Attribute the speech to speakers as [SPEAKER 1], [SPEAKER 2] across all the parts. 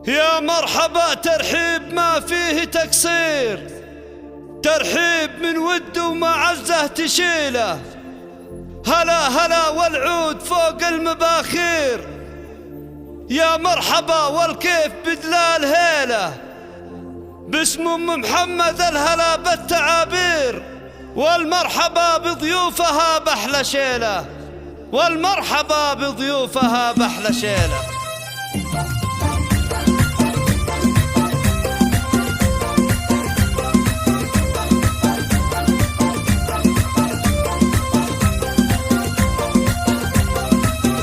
[SPEAKER 1] يا مرحبا ترحيب ما فيه تقصير، ترحيب من ود ومعزة تشيله. هلا هلا والعود فوق المباخير، يا مرحبا والكيف بدلال هيله. باسم ام محمد الهلا بالتعابير، والمرحبا بضيوفها بأحلى شيله، والمرحبا بضيوفها بأحلى شيله.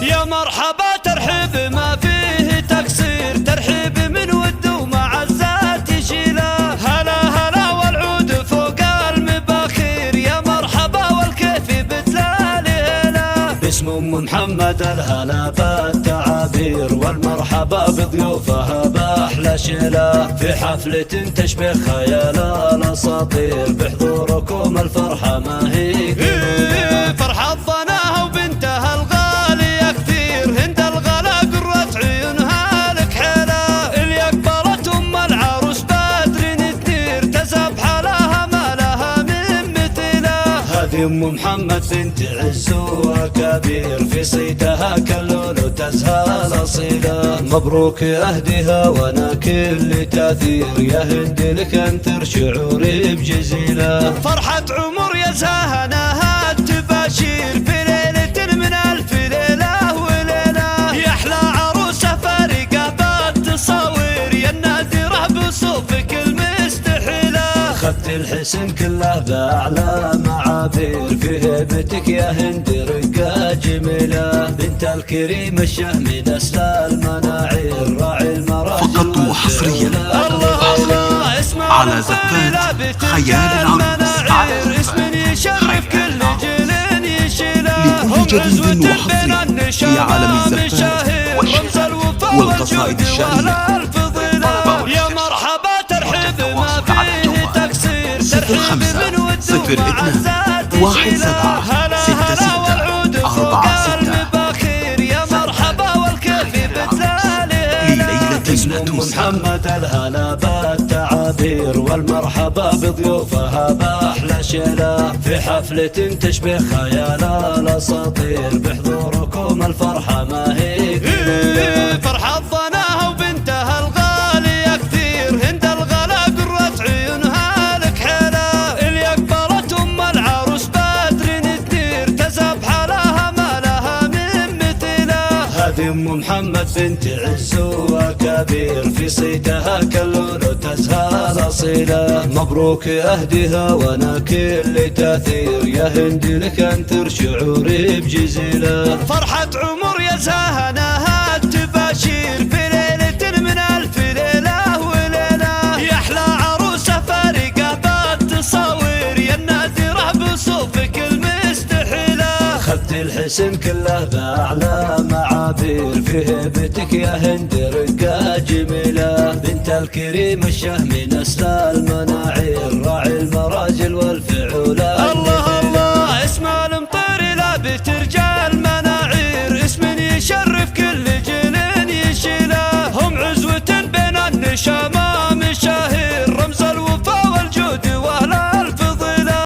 [SPEAKER 1] يا مرحبا ترحيب ما فيه تقصير، ترحيب من ود ومعزة تشيله. هلا هلا والعود فوق المباخير، يا مرحبا والكيف بدلال هيله. باسم ام محمد الهلا بالتعابير، والمرحبا بضيوفها بأحلى شيله. في حفلة تشبه خيال الأساطير، بحضوركم الفرحة ما هي قليلة. فرحة ضناها وبنتها الغالية كثير، هند الغلا قرة عيونها لك حيلة. اللي أقبلت أم العروس بدر تنير، تزاب حالها ما لها من مثيله. هذه أم محمد بنت عز وكبير، في صيتها كاللولو تزهى الأصيلة. مبروك أهديها وانا كل تاثير، يا هند لك انثر شعوري بجزيلة. فرحة عمر يزهى هناها التباشير، في ليلة من ألف ليلة وليلة. يا أحلى عروسة فارقة بالتصاوير، يا النادرة بصوفك المستحيلة. خدت الحسن كله بأعلى معابير، في هيبتك يا هند رقة جميلة. بنت الكريم الشهم نسل المناعير، راعي المراجل
[SPEAKER 2] فقط وحصريا على زفات خيال العروس.
[SPEAKER 1] اسم يشرف كل جيل يشيله.
[SPEAKER 2] لكل جديد وحصري في عالم الزفات والشعر والقصائد الشعرية.
[SPEAKER 1] يا مرحبا ترحيب ما فيه تقصير، ترحيب من ود ومعزة تشيله. هلا هلا والعود فوق المباخير، يا مرحبا والكيف بدلال هيله. باسم محمد الهلا بالتعابير، والمرحبا بضيوفها بأحلى شيله. في حفلة تشبه خيال الأساطير، بحضوركم الفرحة ما هي قليلة. فرحة ضناها وبنتها الغالية كثير، هند الغلا قرة عيونها لك حيلة. اللي أقبلت أم العروس بدر تنير، تزاب حالها ما لها من مثيله. هذه أم محمد بنت عز وكبير، في صيتها كاللولو تزهى الأصيلة. مبروك أهديها وانا كل تاثير، يا هند لك انثر شعوري بجزيلة. فرحة عمر يزهى هناها التباشير، في ليلة من ألف ليلة وليلة. يا أحلى عروسة فارقة بالتصاوير، يا النادرة بصوفك المستحيلة. خدت الحسن كله بأعلى معابير، في هيبتك يا هند رقة جميلة. بنت الكريم الشهم نسل المناعير، راعي المراجل والفعولة. الله